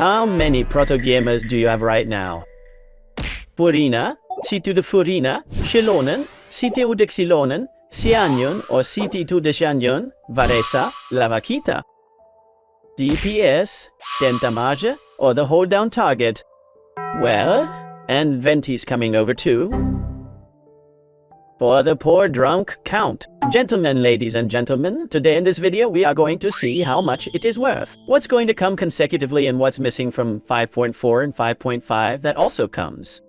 How many proto gamers do you have right now? FURINA, C2 de FURINA, XILONEN, C2 de XILONEN, Xianyun or CT2 de Xianyun, VARESA, La Vaquita. DPS, Dentamage, or the hold down target. Well, and Venti's coming over too. For the poor drunk count. Gentlemen, ladies and gentlemen, today in this video we are going to see how much it is worth. What's going to come consecutively and what's missing from 5.4 and 5.5 that also comes.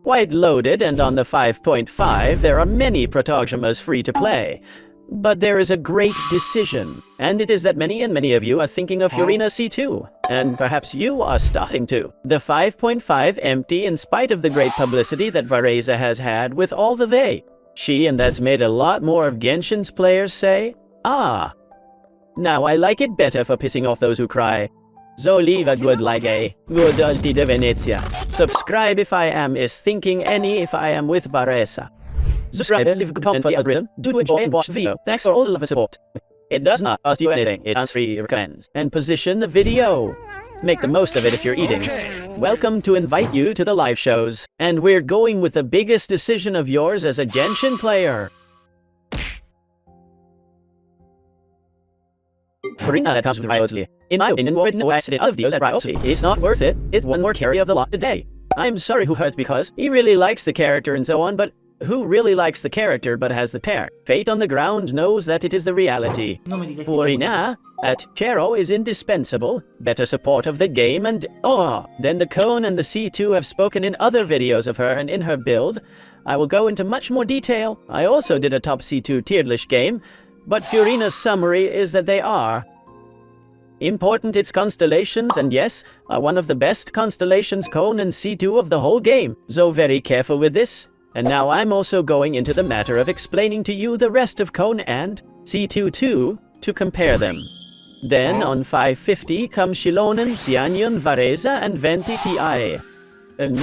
Quite loaded, and on the 5.5 there are many protogemas free to play. But there is a great decision, and it is that many of you are thinking of FURINA C2, and perhaps you are starting to. The 5.5 empty in spite of the great publicity that VARESA has had with all the they, she, and that's made a lot more of Genshin's players say, ah. Now I like it better for pissing off those who cry. So leave a good like a good ulti de Venezia. Subscribe if I am is thinking any if I am with VARESA. Subscribe, leave a good comment for the algorithm, do enjoy and watch the video. Thanks for all the love and support. It does not cost you anything, it has free recommends. And position the video. Make the most of it if you're eating. Welcome to invite you to the live shows. And we're going with the biggest decision of yours as a Genshin player. FURINA that comes with Ryosley. In my opinion, more no accident of videos at Ryosley. It's not worth it, it's one more carry of the lot today. I'm sorry who hurt because he really likes the character and so on, but who really likes the character but has the pair? Fate on the ground knows that it is the reality. FURINA at Chero is indispensable, better support of the game, and then the Cone and the C2 have spoken in other videos of her and in her build. I will go into much more detail. I also did a top C2 tiered list game, but FURINA's summary is that they are important its constellations, and yes, are one of the best constellations Cone and C2 of the whole game. So very careful with this. And now I'm also going into the matter of explaining to you the rest of Cone and C2 too, to compare them. Then on 550 come XILONEN, Xianyun, VARESA, and Venti TI. With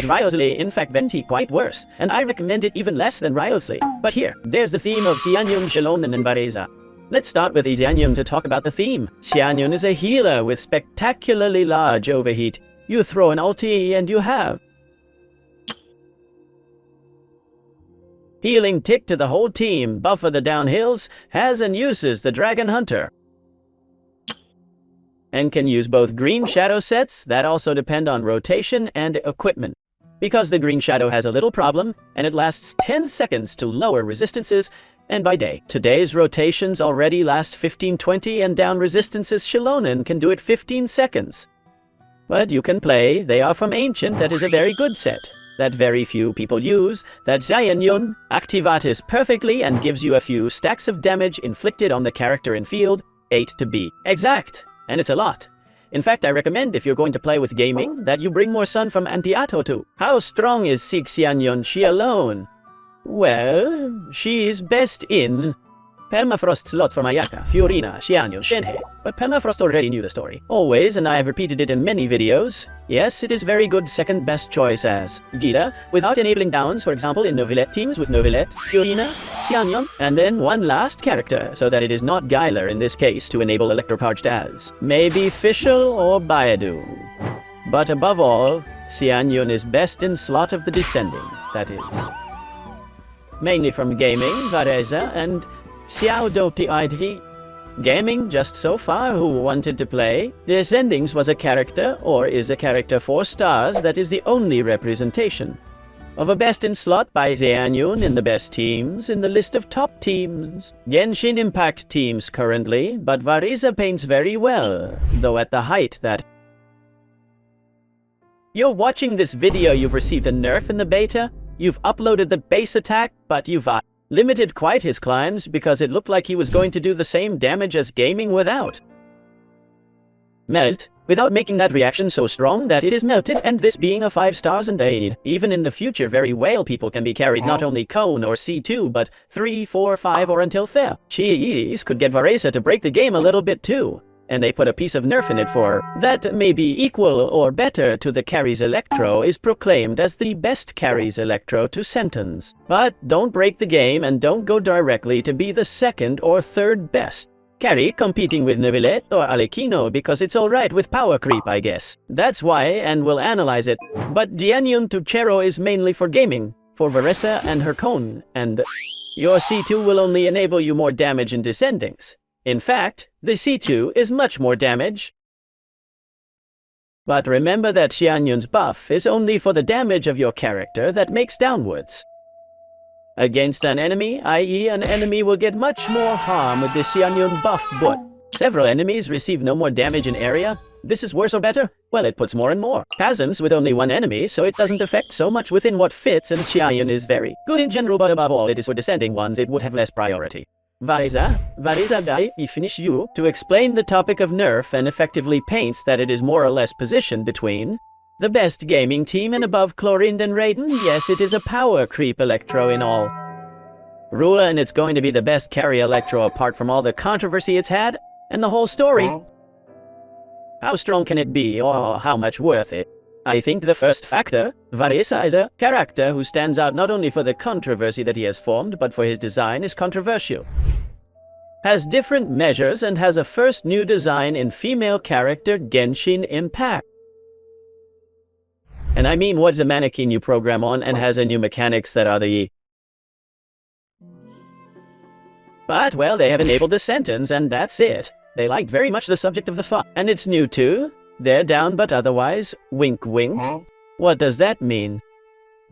Ryosley, in fact Venti quite worse, and I recommend it even less than Ryosley. But here, there's the theme of Xianyun, XILONEN, and VARESA. Let's start with Xianyun to talk about the theme. Xianyun is a healer with spectacularly large overheat. You throw an ulti and you have healing tick to the whole team, buffer the downhills, has and uses the Dragon Hunter. And can use both green shadow sets that also depend on rotation and equipment. Because the green shadow has a little problem, and it lasts 10 seconds to lower resistances, and by day. Today's rotations already last 15-20, and down resistances XILONEN can do it 15 seconds. But you can play, they are from Ancient, that is a very good set, that very few people use, that Xianyun activates perfectly and gives you a few stacks of damage inflicted on the character in field, 8 to be exact, and it's a lot. In fact, I recommend if you're going to play with gaming, that you bring more sun from Antiato too. How strong is Xianyun she alone? Well, she's best in Permafrost slot for Mayaka, FURINA, Xianyun, Shenhe. But Permafrost already knew the story. Always, and I have repeated it in many videos. Yes, it is very good second best choice as Gita, without enabling downs, for example in Novelette teams with Novelette, FURINA, Xianyun, and then one last character, so that it is not Gyler in this case to enable Electrocharged as. Maybe Fischl or Baidu. But above all, Xianyun is best in slot of the descending, that is. Mainly from gaming, VARESA, and Xiao Dopti ID. Gaming just so far who wanted to play. The Ascendings was a character, or is a character 4 stars that is the only representation of a best in slot by Xianyun in the best teams in the list of top teams. Genshin Impact teams currently, but VARESA paints very well, though at the height that you're watching this video you've received a nerf in the beta, you've uploaded the base attack, but you've limited quite his climbs because it looked like he was going to do the same damage as gaming without melt, without making that reaction so strong that it is melted, and this being a 5 stars and aid. Even in the future very well people can be carried not only Cone or C2 but 3, 4, 5 or until Fair. Cheese could get VARESA to break the game a little bit too. And they put a piece of nerf in it for that may be equal or better to the carries Electro is proclaimed as the best carries Electro to sentence. But don't break the game and don't go directly to be the second or third best. carry competing with Neuvillette or Alekino because it's alright with power creep, I guess. That's why, and we'll analyze it. But Xianyun to Chero is mainly for gaming, for VARESA and her cone, and your C2 will only enable you more damage in descendings. In fact, the C2 is much more damage. But remember that Xianyun's buff is only for the damage of your character that makes downwards. Against an enemy, i.e. an enemy will get much more harm with the Xianyun buff, but several enemies receive no more damage in area. This is worse or better? Well, it puts more and more chasms with only one enemy, so it doesn't affect so much within what fits, and Xianyun is very good in general, but above all it is for descending ones, it would have less priority. VARESA Dai, I finish you to explain the topic of nerf and effectively paints that it is more or less positioned between the best gaming team and above Chlorind and Raiden. Yes, it is a power creep Electro in all. Rula, and it's going to be the best carry Electro apart from all the controversy it's had and the whole story. How strong can it be, or how much worth it? I think the first factor, VARESA is a character who stands out not only for the controversy that he has formed, but for his design is controversial. Has different measures and has a first new design in female character Genshin Impact. And I mean, what's a mannequin you program on and has a new mechanics that are the... But, well, they have enabled the sentence and that's it. They liked very much the subject of the fun. And it's new too. They're down but otherwise, wink wink. What does that mean?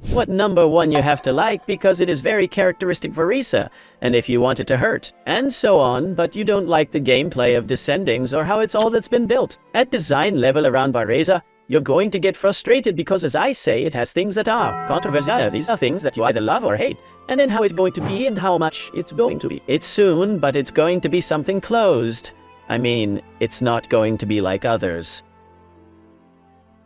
What number one you have to like because it is very characteristic VARESA, and if you want it to hurt, and so on, but you don't like the gameplay of descendings or how it's all that's been built. At design level around VARESA, you're going to get frustrated because, as I say, it has things that are controversial. These are things that you either love or hate, and then how it's going to be and how much it's going to be. It's soon, but it's going to be something closed. I mean, it's not going to be like others.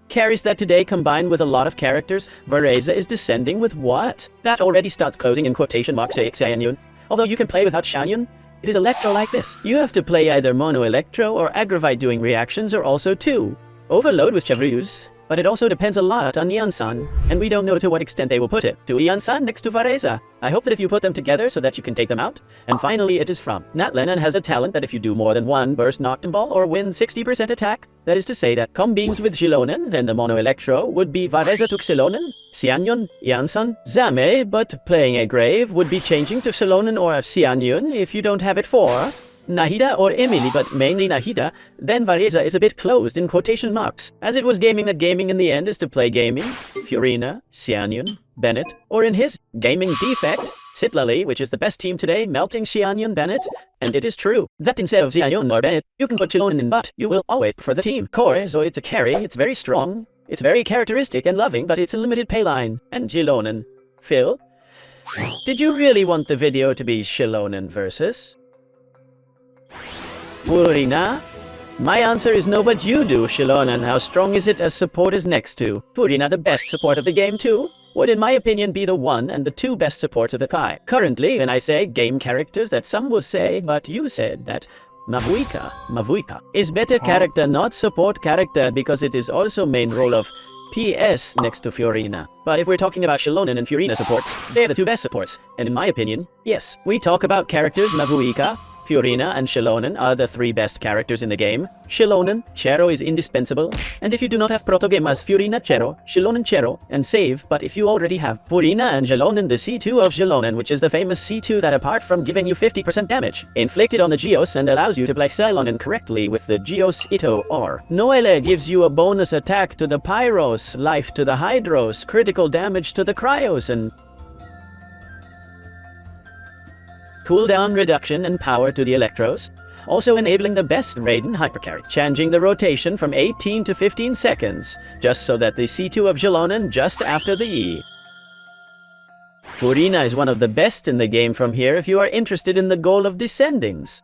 Carries that today combined with a lot of characters, VARESA is descending with what? That already starts closing in quotation marks Xianyun. Although you can play without Xianyun, it is Electro like this. You have to play either Mono Electro or Aggravite doing reactions, or also 2. Overload with Chevruse, but it also depends a lot on Neon-san, and we don't know to what extent they will put it. To Neon-san next to VARESA. I hope that if you put them together so that you can take them out. And finally, it is from NATLAN and has a talent that if you do more than one burst Noctem Ball or win 60% attack, that is to say that combines with XILONEN, then the Mono Electro would be VARESA to XILONEN, Xianyun, Neon-san, Zame, but playing a Grave would be changing to XILONEN or Xianyun if you don't have it for Nahida or Emily, but mainly Nahida, then VARESA is a bit closed in quotation marks, as it was gaming that gaming in the end is to play gaming, FURINA, Xianyun, Bennett, or in his gaming defect, Citlali, which is the best team today, melting Xianyun Bennett, and it is true that instead of Xianyun or Bennett, you can put XILONEN in, but you will always prefer the team core, so it's a carry, it's very strong, it's very characteristic and loving, but it's a limited payline, and XILONEN. Phil, did you really want the video to be XILONEN versus FURINA? My answer is no, but you do, XILONEN. How strong is it as support is next to FURINA, the best support of the game too? Would in my opinion be the 1 and the 2 best supports of the Kai. Currently, when I say game characters that some will say, but you said that Mavuika is better character, not support character, because it is also main role of PS next to FURINA. But if we're talking about XILONEN and FURINA supports, they're the 2 best supports. And in my opinion, yes, we talk about characters Mavuika, FURINA and XILONEN are the 3 best characters in the game. XILONEN, Chero is indispensable, and if you do not have protogame as FURINA Chero, XILONEN Chero, and save, but if you already have FURINA and XILONEN, the C2 of XILONEN, which is the famous C2 that apart from giving you 50% damage, inflicted on the Geos and allows you to play XILONEN correctly with the Geos Ito or Noelle gives you a bonus attack to the Pyros, life to the Hydros, critical damage to the Cryos, and cooldown reduction and power to the Electros, also enabling the best Raiden hypercarry, changing the rotation from 18 to 15 seconds, just so that the C2 of XILONEN just after the E. FURINA is one of the best in the game from here if you are interested in the goal of descendings.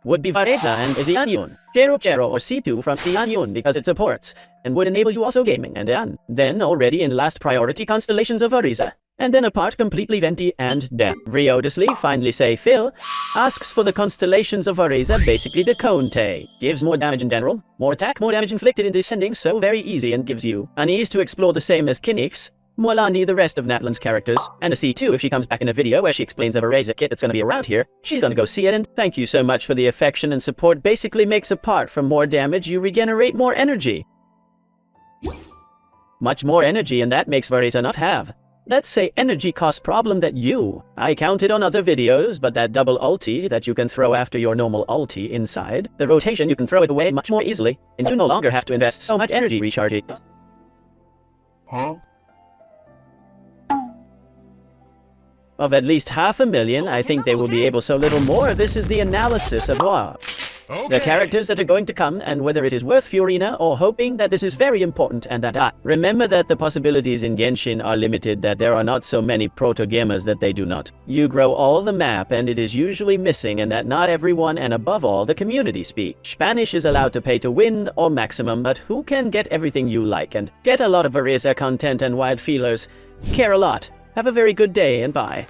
Would be VARESA and Xianyun, Chero or C2 from Xianyun because it supports, and would enable you also gaming and then already in last priority constellations of VARESA. And then apart completely Venti and Dan. Riodously finally say Phil asks for the constellations of VARESA, basically the Conte. Gives more damage in general, more attack, more damage inflicted in descending, so very easy and gives you an ease to explore the same as Kinix, Moilani, the rest of NATLAN's characters, and to see too if she comes back in a video where she explains the VARESA kit that's gonna be around here. She's gonna go see it, and thank you so much for the affection and support. Basically makes apart from more damage, you regenerate more energy. Much more energy, and that makes VARESA not have. Let's say energy cost problem that I counted on other videos, but that double ulti that you can throw after your normal ulti inside, the rotation you can throw it away much more easily, and you no longer have to invest so much energy recharging. Huh? Of at least 500,000, I think they will be able so little more. This is the analysis of the characters that are going to come, and whether it is worth FURINA or hoping that this is very important and that remember that the possibilities in Genshin are limited, that there are not so many proto-gamers that they do not. You grow all the map and it is usually missing, and that not everyone and above all the community speak Spanish is allowed to pay to win or maximum, but who can get everything you like and get a lot of VARESA content and wild feelers care a lot. Have a very good day and bye.